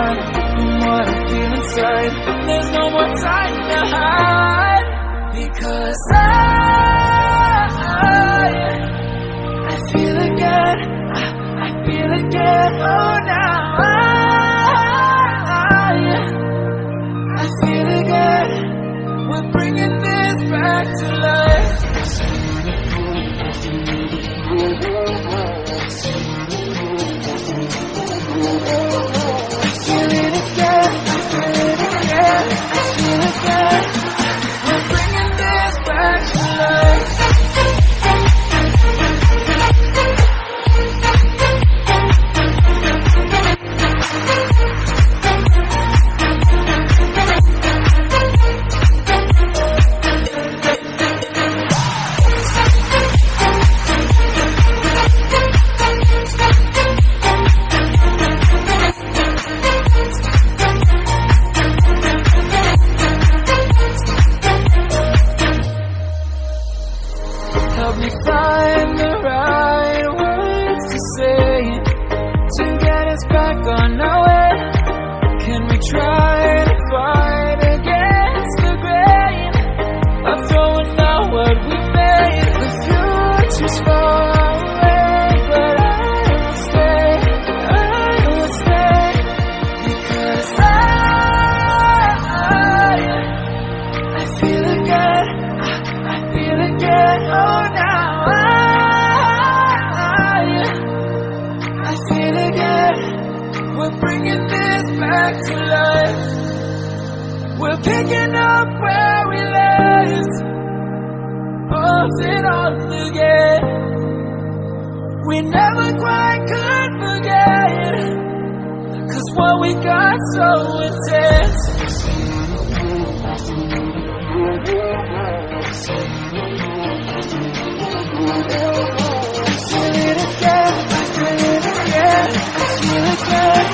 run from what I feel inside. There's no more time to hide, because I feel again, I feel again. Oh, now I feel again. We're bringing this back to life. Feel it again, feel it again, feel it again. We're bringing this back to life. Help me find the right words to say to get us back on our way. Can we try to fight against the grain of throwing out what we made? The future's far away, but I will stay, because I feel again, I feel again. Oh, now I feel again. We're bringing this back to life. We're picking up where we left, off and on again. We never quite could forget, 'cause what we got so intense. Feel it again, feel it again, feel it again.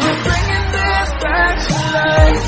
We're bringing this back to life.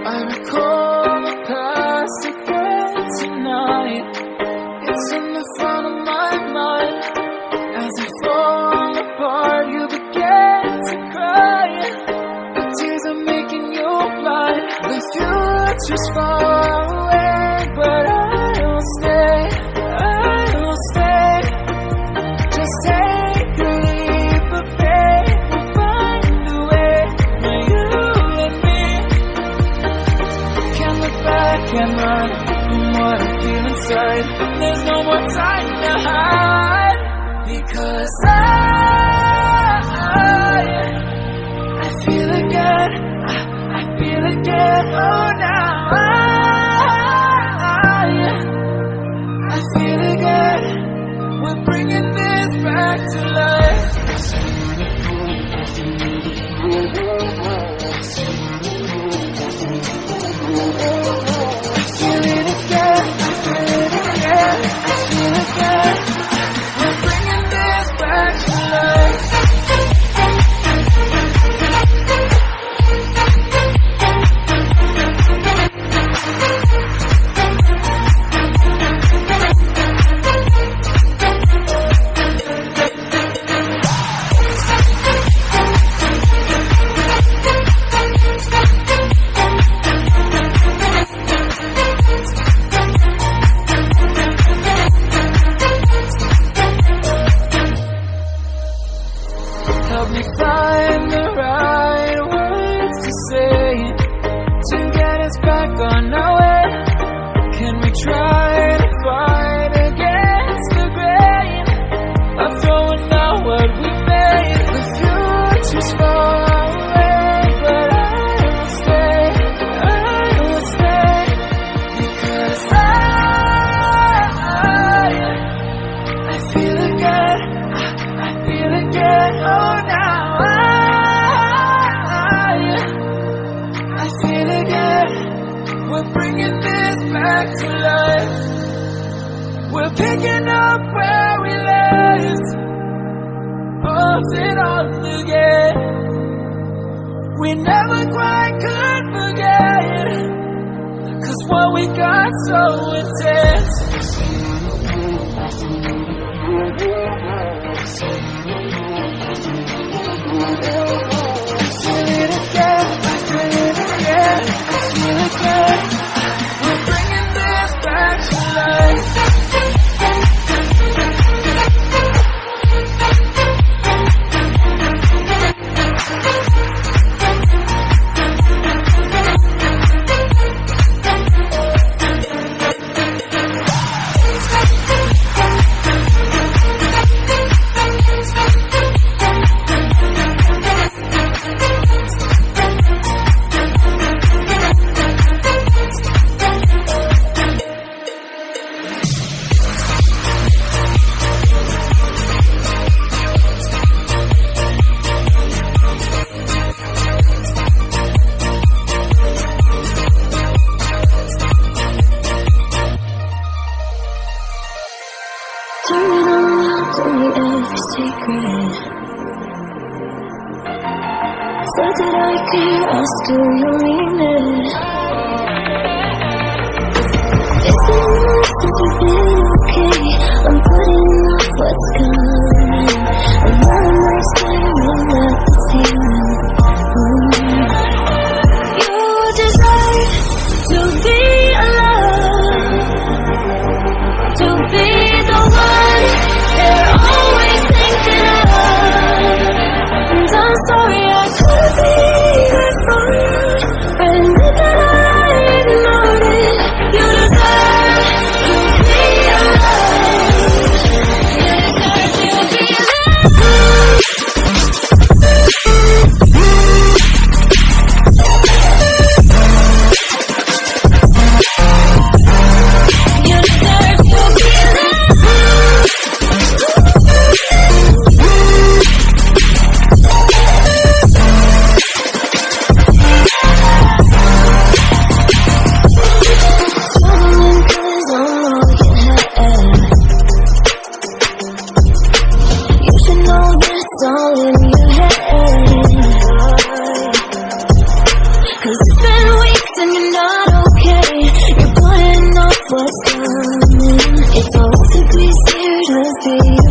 I recall the past again tonight. It's in the front of my mind. As I fall apart, you begin to cry. The tears are making you blind. The future's far away, but I will stay, I will stay. Just take a leap of faith. We'll find a way for you and me. Can't look back and run from what I feel inside. There's no more time to hide, because I feel again, I feel again. Oh, now I feel again. We're bringing this back to life. Feel it again, feel it again, feel it again. We're bringing this back to life. We're picking up where we left off and on again. We never quite could forget, 'cause what we got so intense. Feel it again, feel it again, feel it again. We're bringing this back to life. Turn it on loud, tell me every secret. Said that I care, I still don't mean it. It's been months since we've been okay. I'm putting off what's coming. I'm not like staring at the ceiling. You deserve to be alone, to be the one they're always thinking of. And I'm sorry I couldn't be there for you. I admit that I ignored it. You deserve to be alone. You deserve to be alone. You deserve to be alone. Swallowing 'cause I'm all you had. You should know that's all in your head. 'Cause it's been weeks and you're not okay. You're putting off what's coming. It's all to be scared of being